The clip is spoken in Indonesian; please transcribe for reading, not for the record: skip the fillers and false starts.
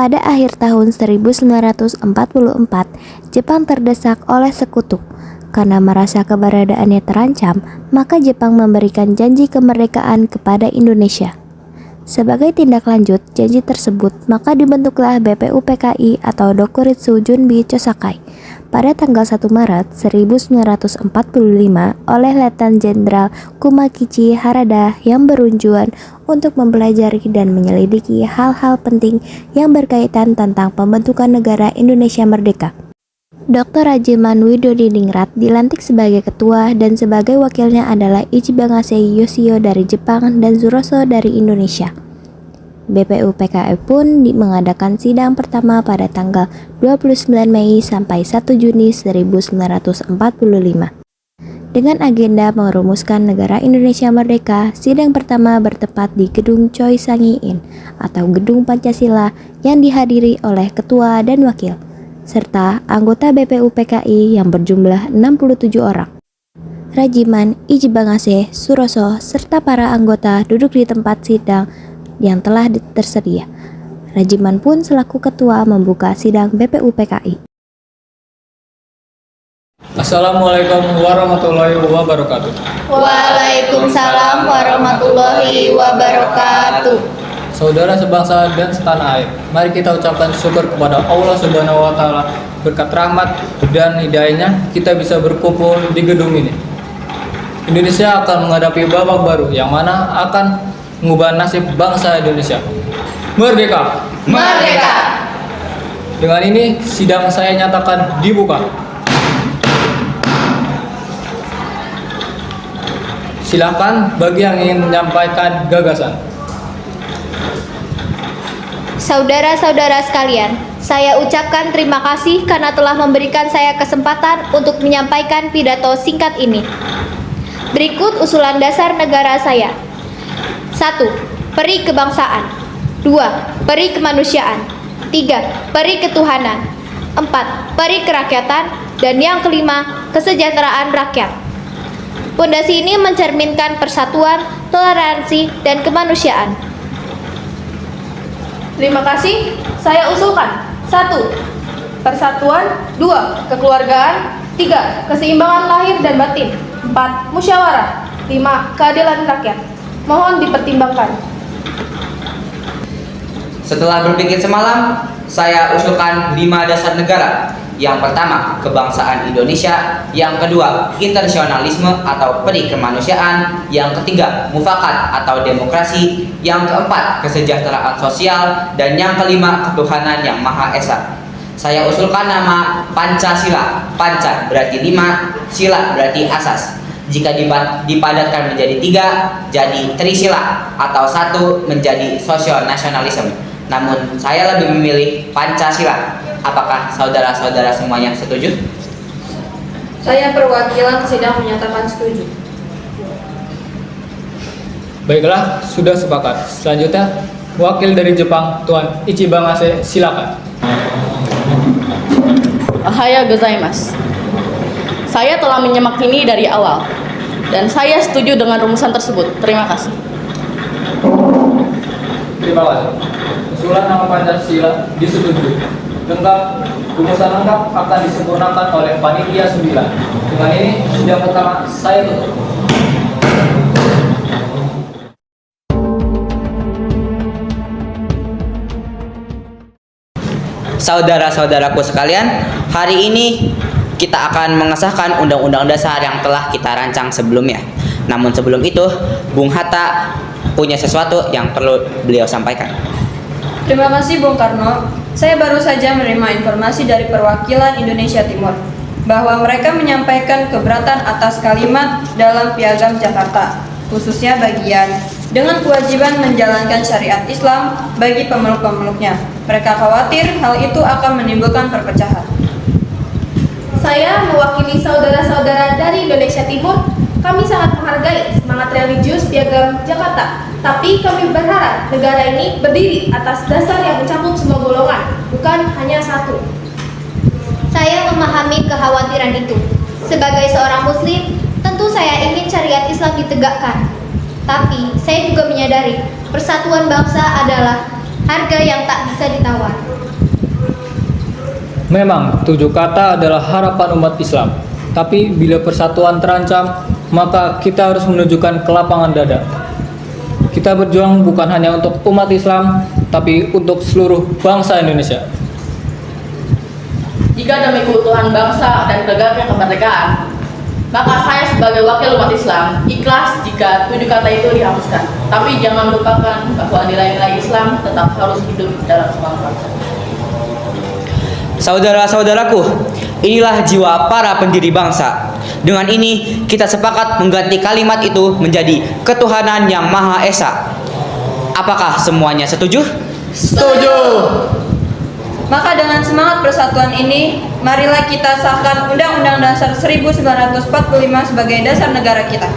Pada akhir tahun 1944, Jepang terdesak oleh sekutu. Karena merasa keberadaannya terancam, maka Jepang memberikan janji kemerdekaan kepada Indonesia. Sebagai tindak lanjut janji tersebut, maka dibentuklah BPUPKI atau Dokuritsu Junbi Chosakai pada tanggal 1 Maret 1945 oleh Letnan Jenderal Kumakichi Harada yang bertujuan untuk mempelajari dan menyelidiki hal-hal penting yang berkaitan tentang pembentukan negara Indonesia Merdeka. Dr. Rajiman Widodiningrat dilantik sebagai ketua dan sebagai wakilnya adalah Ichibagase Yoshio dari Jepang dan Suroso dari Indonesia. BPUPKI pun mengadakan sidang pertama pada tanggal 29 Mei sampai 1 Juni 1945. Dengan agenda merumuskan negara Indonesia Merdeka, sidang pertama bertempat di Gedung Choi Sangi-in atau Gedung Pancasila yang dihadiri oleh ketua dan wakil, serta anggota BPUPKI yang berjumlah 67 orang. Rajiman, Ichibagase, Suroso, serta para anggota duduk di tempat sidang yang telah tersedia. Rajiman pun selaku ketua membuka sidang BPUPKI. Assalamualaikum warahmatullahi wabarakatuh. Waalaikumsalam warahmatullahi wabarakatuh. Saudara sebangsa dan setanah air, mari kita ucapkan syukur kepada Allah Subhanahu wa Ta'ala. Berkat rahmat dan hidayahnya, kita bisa berkumpul di gedung ini. Indonesia akan menghadapi babak baru yang mana akan mengubah nasib bangsa Indonesia. Merdeka! Merdeka! Dengan ini, sidang saya nyatakan dibuka. Silakan bagi yang ingin menyampaikan gagasan. Saudara-saudara sekalian, saya ucapkan terima kasih karena telah memberikan saya kesempatan untuk menyampaikan pidato singkat ini. Berikut usulan dasar negara saya. 1. Peri kebangsaan. 2. Peri kemanusiaan. 3. Peri ketuhanan. 4. Peri kerakyatan. Dan yang kelima, kesejahteraan rakyat. Pondasi ini mencerminkan persatuan, toleransi, dan kemanusiaan. Terima kasih. Saya usulkan 1. Persatuan. 2. Kekeluargaan. 3. Keseimbangan lahir dan batin. 4. Musyawarah. 5. Keadilan rakyat. Mohon dipertimbangkan. Setelah berpikir semalam, saya usulkan 5 dasar negara. Yang pertama, kebangsaan Indonesia. Yang kedua, internasionalisme atau peri kemanusiaan. Yang ketiga, mufakat atau demokrasi. Yang keempat, kesejahteraan sosial. Dan yang kelima, ketuhanan yang Maha Esa. Saya usulkan nama Pancasila. Panca berarti 5, sila berarti asas. Jika dipadatkan menjadi 3, jadi Trisila, atau 1 menjadi sosial nasionalisme. Namun saya lebih memilih Pancasila. Apakah saudara-saudara semuanya setuju? Saya perwakilan sidang menyatakan setuju. Baiklah, sudah sepakat. Selanjutnya, wakil dari Jepang, Tuan Ichibagase, silakan. Ohayou gozaimasu. Saya telah menyimak ini dari awal, dan saya setuju dengan rumusan tersebut. Terima kasih. Terima kasih. Usulan nama Pancasila disetujui. Rumusan lengkap akan disempurnakan oleh Panitia 9. Dengan ini, sidang pertama saya tutup. Saudara-saudaraku sekalian, hari ini kita akan mengesahkan Undang-Undang Dasar yang telah kita rancang sebelumnya. Namun sebelum itu, Bung Hatta punya sesuatu yang perlu beliau sampaikan. Terima kasih Bung Karno. Saya baru saja menerima informasi dari perwakilan Indonesia Timur bahwa mereka menyampaikan keberatan atas kalimat dalam Piagam Jakarta, khususnya bagian dengan kewajiban menjalankan syariat Islam bagi pemeluk-pemeluknya. Mereka khawatir hal itu akan menimbulkan perpecahan. Saya mewakili saudara-saudara dari Indonesia Timur. Kami sangat menghargai semangat religius Piagam Jakarta, tapi kami berharap negara ini berdiri atas dasar yang mencakup semua golongan, bukan hanya satu. Saya memahami kekhawatiran itu. Sebagai seorang muslim, tentu saya ingin syariat Islam ditegakkan. Tapi saya juga menyadari persatuan bangsa adalah harga yang tak bisa ditawar. Memang, 7 kata adalah harapan umat Islam. Tapi bila persatuan terancam, maka kita harus menunjukkan kelapangan dada. Kita berjuang bukan hanya untuk umat Islam, tapi untuk seluruh bangsa Indonesia. Jika demi keutuhan bangsa dan tegaknya kemerdekaan, maka saya sebagai wakil umat Islam ikhlas jika 7 kata itu dihapuskan. Tapi jangan lupakan bahwa nilai-nilai Islam tetap harus hidup dalam semua bangsa. Saudara-saudaraku, inilah jiwa para pendiri bangsa. Dengan ini, kita sepakat mengganti kalimat itu menjadi ketuhanan yang Maha Esa. Apakah semuanya setuju? Setuju! Maka dengan semangat persatuan ini, marilah kita sahkan Undang-Undang Dasar 1945 sebagai dasar negara kita.